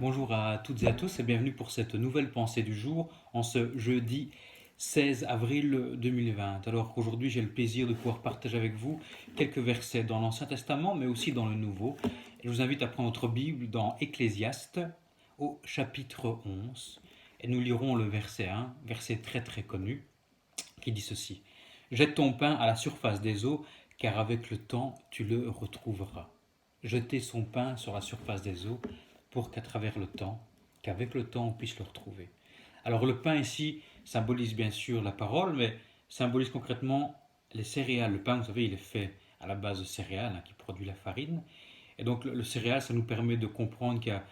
Bonjour à toutes et à tous et bienvenue pour cette nouvelle pensée du jour en ce jeudi 16 avril 2020. Alors qu'aujourd'hui j'ai le plaisir de pouvoir partager avec vous quelques versets dans l'Ancien Testament mais aussi dans le Nouveau. Et je vous invite à prendre votre Bible dans Ecclésiaste au chapitre 11 et nous lirons le verset 1, verset très très connu qui dit ceci. Jette ton pain à la surface des eaux car avec le temps tu le retrouveras. Jeter son pain sur la surface des eaux pour qu'avec le temps, on puisse le retrouver. Alors le pain ici symbolise bien sûr la parole, mais symbolise concrètement les céréales. Le pain, vous savez, il est fait à la base de céréales qui produit la farine. Et donc le céréal, ça nous permet de comprendre qu'il y a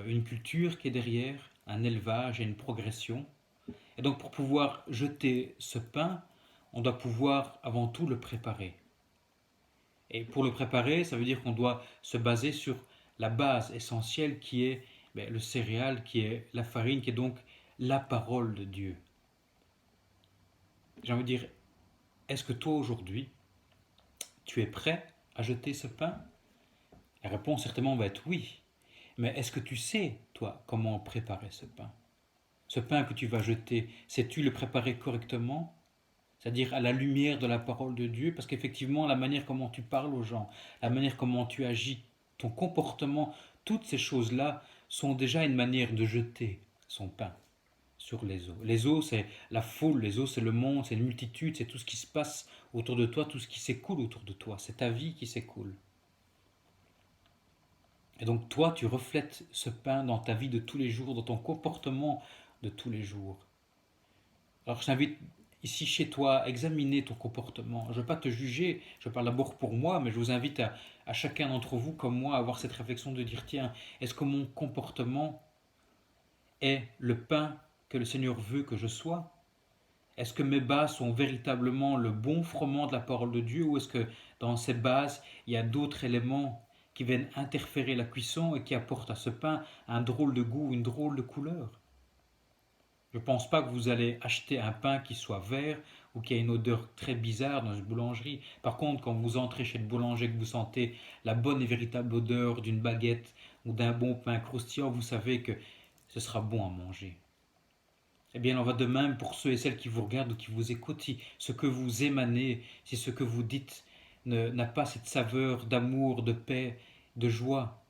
une culture qui est derrière, un élevage et une progression. Et donc pour pouvoir jeter ce pain, on doit pouvoir avant tout le préparer. Et pour le préparer, ça veut dire qu'on doit se baser sur la base essentielle qui est le céréal, qui est la farine, qui est donc la parole de Dieu. J'ai envie de dire, est-ce que toi aujourd'hui, tu es prêt à jeter ce pain? La réponse certainement va être oui. Mais est-ce que tu sais, toi, comment préparer ce pain? Ce pain que tu vas jeter, sais-tu le préparer correctement? C'est-à-dire à la lumière de la parole de Dieu, parce qu'effectivement, la manière comment tu parles aux gens, la manière comment tu agis, ton comportement, toutes ces choses-là sont déjà une manière de jeter son pain sur les eaux. Les eaux, c'est la foule, les eaux, c'est le monde, c'est une multitude, c'est tout ce qui se passe autour de toi, tout ce qui s'écoule autour de toi, c'est ta vie qui s'écoule. Et donc toi, tu reflètes ce pain dans ta vie de tous les jours, dans ton comportement de tous les jours. Alors je t'invite ici chez toi à examiner ton comportement. Je ne veux pas te juger, je parle d'abord pour moi, mais je vous invite à chacun d'entre vous, comme moi, à avoir cette réflexion de dire, tiens, est-ce que mon comportement est le pain que le Seigneur veut que je sois? Est-ce que mes bases sont véritablement le bon froment de la parole de Dieu ou est-ce que dans ces bases, il y a d'autres éléments qui viennent interférer la cuisson et qui apportent à ce pain un drôle de goût, une drôle de couleur? Je ne pense pas que vous allez acheter un pain qui soit vert ou qui a une odeur très bizarre dans une boulangerie. Par contre, quand vous entrez chez le boulanger, que vous sentez la bonne et véritable odeur d'une baguette ou d'un bon pain croustillant, vous savez que ce sera bon à manger. Eh bien, il en va de même pour ceux et celles qui vous regardent ou qui vous écoutent. Si ce que vous émanez, si ce que vous dites n'a pas cette saveur d'amour, de paix, de joie,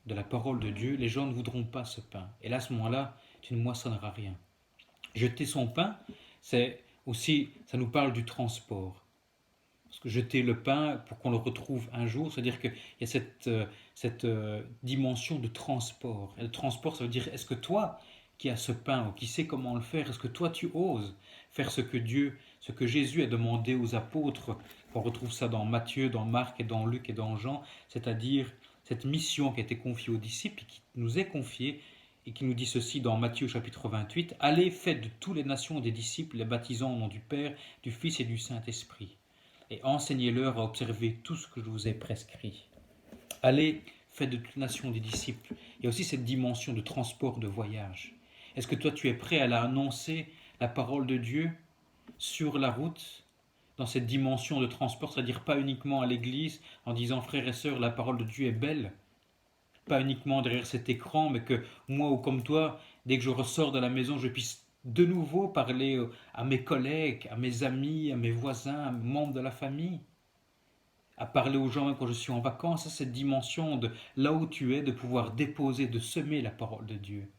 de la parole de Dieu, les gens ne voudront pas ce pain. Et là, à ce moment-là, tu ne moissonneras rien. Jeter son pain, c'est aussi, ça nous parle du transport. Parce que jeter le pain pour qu'on le retrouve un jour, c'est-à-dire qu'il y a cette dimension de transport. Et le transport, ça veut dire, est-ce que toi, qui as ce pain, ou qui sais comment le faire, est-ce que toi, tu oses faire ce que Jésus a demandé aux apôtres? On retrouve ça dans Matthieu, dans Marc, et dans Luc, et dans Jean, c'est-à-dire cette mission qui a été confiée aux disciples, et qui nous est confiée, et qui nous dit ceci dans Matthieu chapitre 28, allez, faites de toutes les nations des disciples, les baptisant au nom du Père, du Fils et du Saint-Esprit et enseignez-leur à observer tout ce que je vous ai prescrit. Allez, faites de toute nation des disciples. Il y a aussi cette dimension de transport, de voyage. Est-ce que toi tu es prêt à annoncer la parole de Dieu sur la route, dans cette dimension de transport, c'est-à-dire pas uniquement à l'église en disant frères et sœurs, la parole de Dieu est belle, pas uniquement derrière cet écran, mais que moi ou comme toi, dès que je ressors de la maison, je puisse de nouveau parler à mes collègues, à mes amis, à mes voisins, à mes membres de la famille, à parler aux gens même quand je suis en vacances, cette dimension de là où tu es, de pouvoir déposer, de semer la parole de Dieu.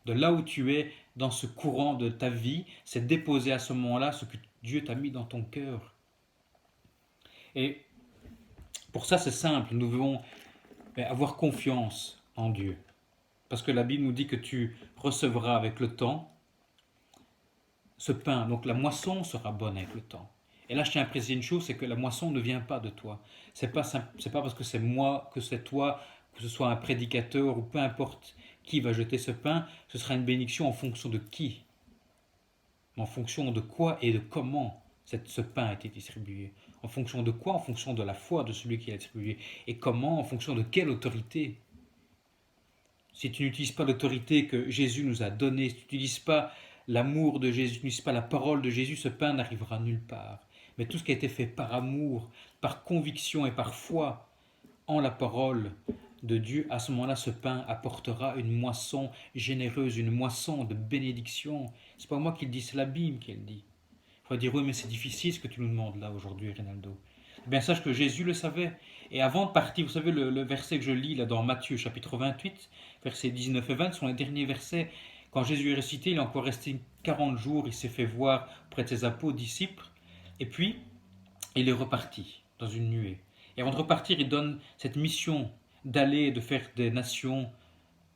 De là où tu es dans ce courant de ta vie, c'est déposer à ce moment-là ce que Dieu t'a mis dans ton cœur. Et pour ça, c'est simple, nous devons avoir confiance en Dieu. Parce que la Bible nous dit que tu recevras avec le temps ce pain. Donc la moisson sera bonne avec le temps. Et là, je tiens à préciser une chose, c'est que la moisson ne vient pas de toi. C'est pas parce que c'est moi, que c'est toi, que ce soit un prédicateur ou peu importe qui va jeter ce pain, ce sera une bénédiction en fonction de qui, en fonction de quoi et de comment ce pain a été distribué. En fonction de quoi? En fonction de la foi de celui qui l'a distribué. Et comment? En fonction de quelle autorité? Si tu n'utilises pas l'autorité que Jésus nous a donnée, si tu n'utilises pas l'amour de Jésus, si tu n'utilises pas la parole de Jésus, ce pain n'arrivera nulle part. Mais tout ce qui a été fait par amour, par conviction et par foi en la parole de Dieu, à ce moment-là, ce pain apportera une moisson généreuse, une moisson de bénédiction. C'est pas moi qui le dis, c'est la Bible qui le dit. Il faudrait dire, oui, mais c'est difficile ce que tu nous demandes là aujourd'hui, Rinaldo. Eh bien, sache que Jésus le savait. Et avant de partir, vous savez, le verset que je lis là dans Matthieu chapitre 28, versets 19 et 20, sont les derniers versets. Quand Jésus est ressuscité, il est encore resté 40 jours, il s'est fait voir auprès de ses apôtres, disciples, et puis il est reparti dans une nuée. Et avant de repartir, il donne cette mission d'aller et de faire des nations,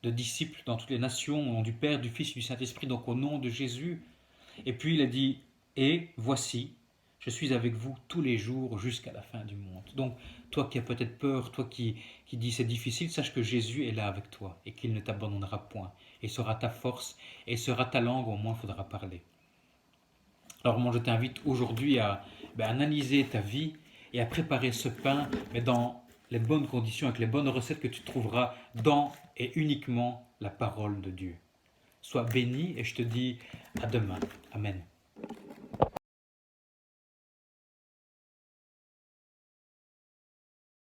de disciples dans toutes les nations, au nom du Père, du Fils et du Saint-Esprit, donc au nom de Jésus. Et puis il a dit, et voici, je suis avec vous tous les jours jusqu'à la fin du monde. Donc, toi qui as peut-être peur, toi qui dis c'est difficile, sache que Jésus est là avec toi et qu'il ne t'abandonnera point. Et sera ta force et sera ta langue, au moins il faudra parler. Alors moi je t'invite aujourd'hui à analyser ta vie et à préparer ce pain, mais dans les bonnes conditions, avec les bonnes recettes que tu trouveras dans et uniquement la parole de Dieu. Sois béni et je te dis à demain. Amen.